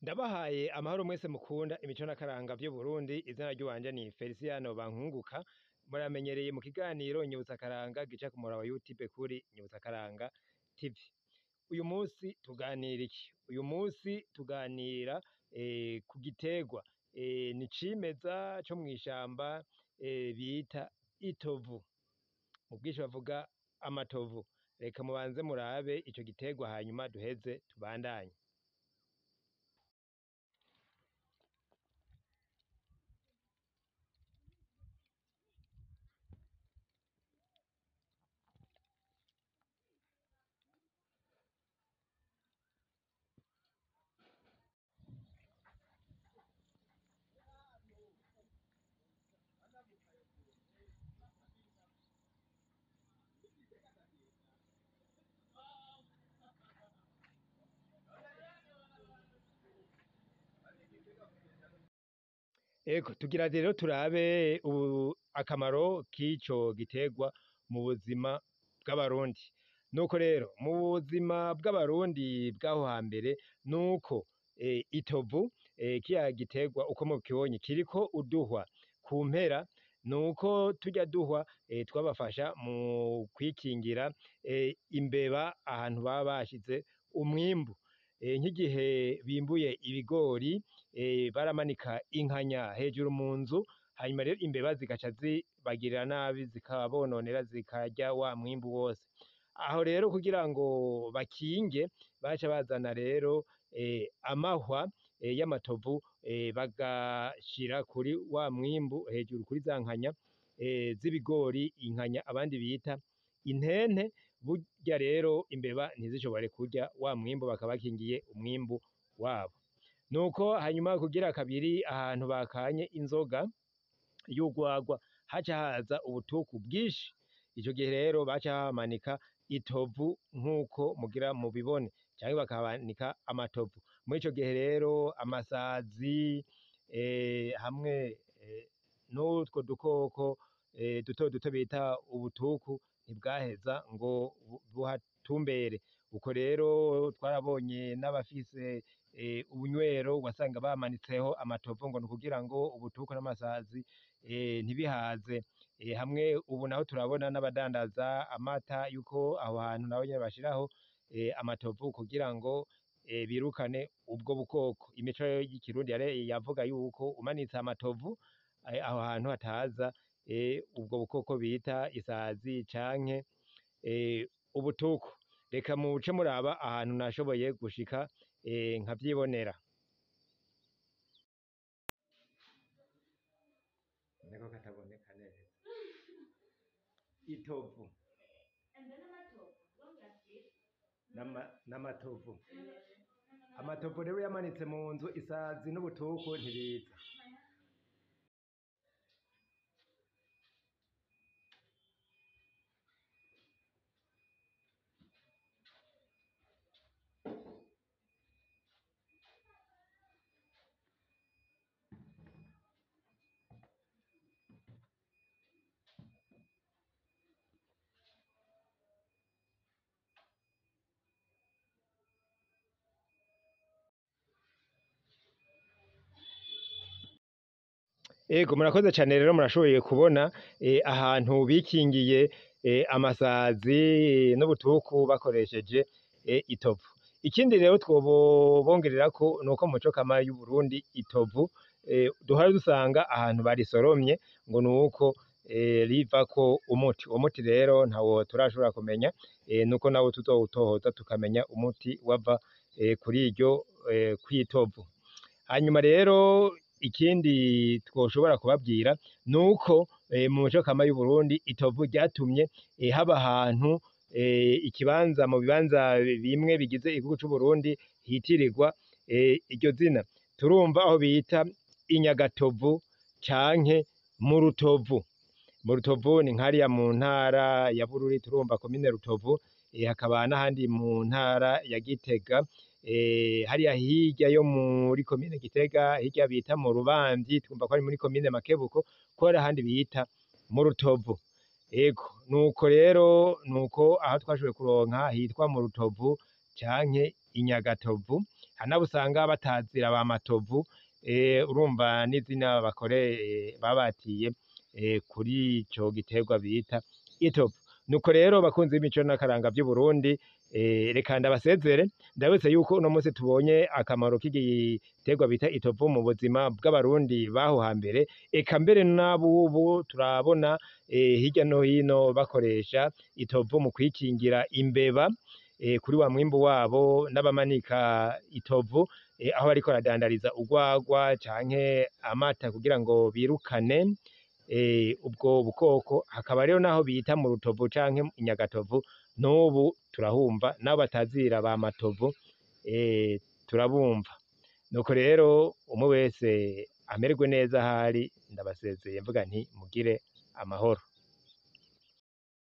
Ndabahaye amahoro mwese mukunda imico n'akaranga vy'Uburundi, izina ry'iwanje ni Feliciano Bankunguka, muramenyereye mu kiganiro Nyibutsa Akaranga gica ku muhora wa YouTube kuri Nyibutsa Akaranga TV. Uyu musi tuganira iki? Uyu musi tuganira ku giterwa ni cimeza co mw'ishamba bita itovu, mu bwinshi bavuga amatovu. Reka mubanze murabe ico giterwa hanyuma duheze tubandanye. Ego tugira rero turabe akamaro k'ico giterwa mu buzima bw'abarundi. Nuko rero mu buzima bw'abarundi bw'aho hambere nuko itovu kiya giterwa uko mukibonye kiriko uduhwa ku mpera, nuko turya duhwa twabafasha mu kwikingira imbeba ahantu baba bashize umwimbu. Nk'igihe bimbuye ibigori baramanika inkanya hejuru mu nzu, hanyuma rero imbeba zigaca zibagirira nabi zikabononera zikarya wa mwimbu wose. Aho rero kugira ngo bakinge baca bazana rero amahwa y'amatovu bagashira kuri wa mwimbu hejuru kuri za nkanya z'ibigori, inkanya abandi bita intente. Burya rero imbeba ntizishobore kurya wa mwimbu, bakaba bakingiye umwimbu wabo. Nuko hanyuma kugira kabiri, ahantu bakanye inzoga y'urwarwa haca haza ubutuku bwinshi. Ico gihe rero baca bahamanika itovu nk'uko mugira mubibone, canke bakahanika amatovu. Muri ico gihe rero amasazi hamwe n'utwo dukoko duto duto bita ubutuku ntibwaheza ngo buhatumbere. Uko rero twarabonye n'abafise ubunywero wasanga bamanitseho amatovu ngo nukugira ngo ubutuku n'amasazi ntibihaze. Hamwe ubu naho turabona n'abadandaza amata yuko aho hantu nabo nyene bashiraho amatovu kugira ngo birukane ubwo bukoko. Imico y'ikirundi yavuga yuko umanitse amatovu aho hantu hataza ubwo bukoko bita isazi canke ubutuku. Reka muce muraba ahantu nashoboye gushika nkavyibonera. Niko kataboneka neza. Itovu n'amatovu. Amatovu rero yamanitse mu nzu, isazi n'ubutuku ntibiza. Ego murakoze cane rero, murashoboye kubona ahantu bikingiye amasazi n'ubutuku bakoresheje itovu. Ikindi rero twobongererako nuko mu mico kama y'Uburundi itovu duhora dusanga ahantu barisoromye ngo nuko rivako umuti. Uwo muti rero ntawo turashobora kumenya, nuko nawo tuzowutohoza tukamenya umuti wava kuri iryo kw'itovu. Hanyuma rero ikindi twoshobora kubabwira nuko mu mico kama y'Uburundi itovu ryatumye haba ahantu ikibanza mu bibanza bimwe bigize igihugu c'Uburundi hitirirwa iryo zina. Turumva aho bita i Nyagatovu canke mu Rutovu. Mu Rutovu ni nk'hariya mu ntara ya Bururi, turumva komine Rutovu. Hakaba n'ahandi mu ntara ya Gitega, hariya hirya yo muri komine Gitega hirya bita mu Rubamvyi, twumva ko ari muri komine Makebuko, ko hari ahandi bita mu Rutovu. Ego nuko rero nuko aho twashoboye kuronka hitwa mu Rutovu canke i Nyagatovu. hari nabo usanga batazira ba matovu, urumva n'izina babatiye kuri ico giterwa bita itovu. Nuko rero bakunzi b'imico n'akaranga vy'Uburundi, reka ndabasezere ndabibutsa yuko uno munsi tubonye akamaro k'igiterwa bita itovu mu buzima bw'abarundi baho hambere, eka mbere n'abubu turabona hirya no hino bakoresha itovu mu kwikingira imbeba kuri wa mwimbu wabo, n'abamanika itovu aho bariko baradandariza urwarwa canke amata kugira ngo birukane ubwo bukoko. Hakaba rero naho bita mu Rutovu canke inyagatovu, n'ubu turahumva nabo batazira ba matovu turabumva. Nuko rero umwe wese amererwe neza ahari, ndabasezeye mvuga nti mugire amahoro.